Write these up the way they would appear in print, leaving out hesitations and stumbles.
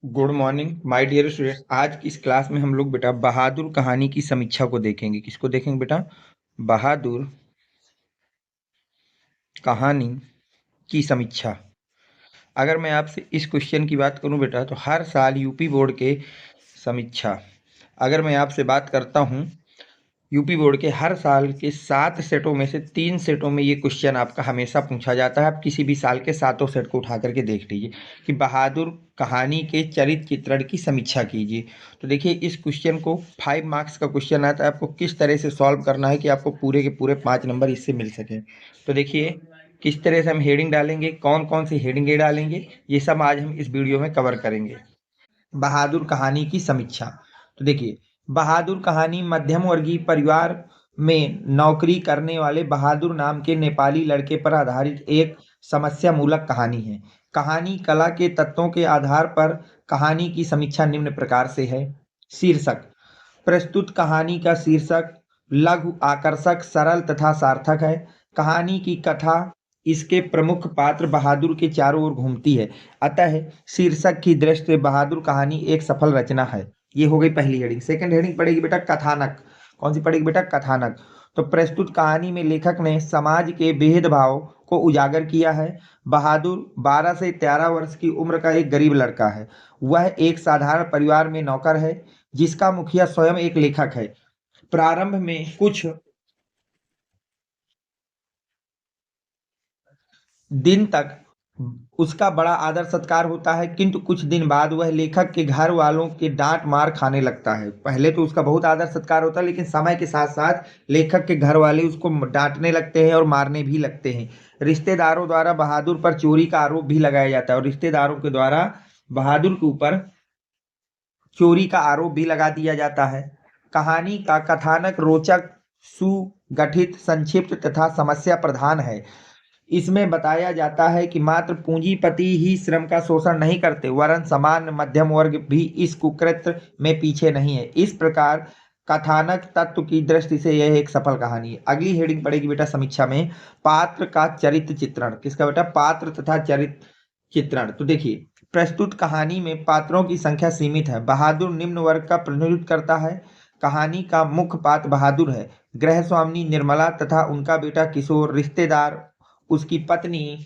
Good morning my dear students. आज की इस क्लास में हम लोग बेटा बहादुर कहानी की समीक्षा को देखेंगे। किसको देखेंगे बेटा? बहादुर कहानी की समीक्षा। अगर मैं आपसे इस क्वेश्चन की बात करूं बेटा, तो हर साल यूपी बोर्ड के समीक्षा, अगर मैं आपसे बात करता हूं, यूपी बोर्ड के हर साल के 7 सेटों में से 3 सेटों में ये क्वेश्चन आपका हमेशा पूछा जाता है। आप किसी भी साल के सातों सेट को उठा करके देख लीजिए कि बहादुर कहानी के चरित्र चित्रण की समीक्षा कीजिए। तो देखिए, इस क्वेश्चन को 5 मार्क्स का क्वेश्चन आता है। आपको किस तरह से सॉल्व करना है कि आपको पूरे के पूरे 5 नंबर इससे मिल सकें। तो देखिए, किस तरह से हम हेडिंग डालेंगे, कौन कौन सी हेडिंगें डालेंगे, ये सब आज हम इस वीडियो में कवर करेंगे। बहादुर कहानी की समीक्षा। तो देखिए, बहादुर कहानी मध्यम वर्गीय परिवार में नौकरी करने वाले बहादुर नाम के नेपाली लड़के पर आधारित एक समस्या मूलक कहानी है। कहानी कला के तत्वों के आधार पर कहानी की समीक्षा निम्न प्रकार से है। शीर्षक: प्रस्तुत कहानी का शीर्षक लघु, आकर्षक, सरल तथा सार्थक है। कहानी की कथा इसके प्रमुख पात्र बहादुर के चारों ओर घूमती है, अतः शीर्षक की दृष्टि से बहादुर कहानी एक सफल रचना है। ये हो गई पहली हेडिंग। सेकंड हेडिंग पड़ेगी बेटा कथानक। कौन सी पड़ेगी बेटा? कथानक। तो प्रस्तुत कहानी में लेखक ने समाज के भेदभाव को उजागर किया है। बहादुर 12 से 13 वर्ष की उम्र का एक गरीब लड़का है। वह एक साधारण परिवार में नौकर है, जिसका मुखिया स्वयं एक लेखक है। प्रारंभ में कुछ दिन तक उसका बड़ा आदर सत्कार होता है, किंतु कुछ दिन बाद वह लेखक के घर वालों के डांट मार खाने लगता है। पहले तो उसका बहुत आदर सत्कार होता है, लेकिन समय के साथ साथ लेखक के घर वाले उसको डांटने लगते हैं और मारने भी लगते हैं। रिश्तेदारों द्वारा बहादुर पर चोरी का आरोप भी लगाया जाता है, और रिश्तेदारों के द्वारा बहादुर के ऊपर चोरी का आरोप भी लगा दिया जाता है। कहानी का कथानक रोचक, सुगठित, संक्षिप्त तथा समस्या प्रधान है। इसमें बताया जाता है कि मात्र पूंजीपति ही श्रम का शोषण नहीं करते, वरन सामान्य मध्यम वर्ग भी इस कुकृत्य में पीछे नहीं है। इस प्रकार कथानक तत्व की दृष्टि से यह एक सफल कहानी है। अगली हेडिंग पड़ेगी बेटा समीक्षा में पात्र का चरित्र चित्रण। किसका बेटा? पात्र तथा चरित्र चित्रण। तो देखिए, प्रस्तुत कहानी में पात्रों की संख्या सीमित है। बहादुर निम्न वर्ग का प्रतिनिधित्व करता है। कहानी का मुख्य पात्र बहादुर है। गृह स्वामिनी निर्मला तथा उनका बेटा किशोर, रिश्तेदार, उसकी पत्नी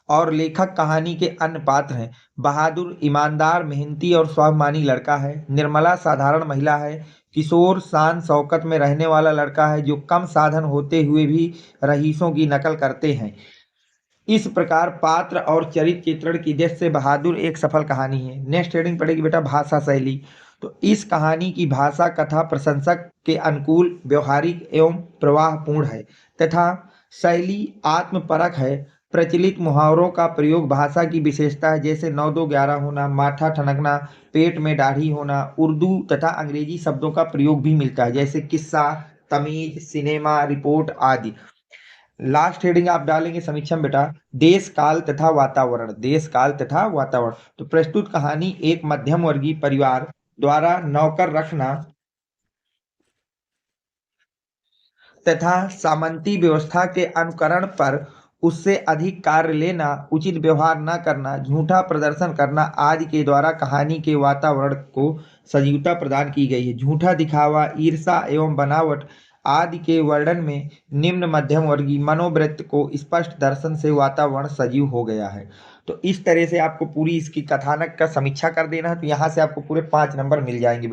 और लेखक कहानी के अन्य पात्र हैं। बहादुर ईमानदार, मेहनती और स्वाभिमानी लड़का है। निर्मला साधारण महिला है। किशोर शान शौकत में रहने वाला लड़का है, जो कम साधन होते हुए भी रईसों की नकल करते हैं। इस प्रकार पात्र और चरित्र चित्रण की दृष्टि से बहादुर एक सफल कहानी है। नेक्स्ट हेडिंग पड़ेगी बेटा भाषा शैली। तो इस कहानी की भाषा कथा प्रशंसक के अनुकूल, व्यवहारिक एवं प्रवाहपूर्ण है तथा शैली आत्मपरक है। प्रचलित मुहावरों का प्रयोग भाषा की विशेषता है, जैसे 9-2-11 होना, माथा ठनकना, पेट में दाढ़ी होना। उर्दू तथा अंग्रेजी शब्दों का प्रयोग भी मिलता है, जैसे किस्सा, तमीज, सिनेमा, रिपोर्ट आदि। लास्ट हेडिंग आप डालेंगे समीक्षा में बेटा देश काल तथा वातावरण। देश काल तथा वातावरण। तो प्रस्तुत कहानी एक मध्यम वर्गीय परिवार द्वारा नौकर रखना तथा सामंती व्यवस्था के अनुकरण पर उससे अधिक कार्य लेना, उचित व्यवहार न करना, झूठा प्रदर्शन करना आदि के द्वारा कहानी के वातावरण को सजीवता प्रदान की गई है। झूठा दिखावा, ईर्ष्या एवं बनावट आदि के वर्णन में निम्न मध्यम वर्गीय मनोवृत्ति को स्पष्ट दर्शन से वातावरण सजीव हो गया है। तो इस तरह से आपको पूरी इसकी कथानक का समीक्षा कर देना है, तो यहाँ से आपको पूरे 5 नंबर मिल जाएंगे।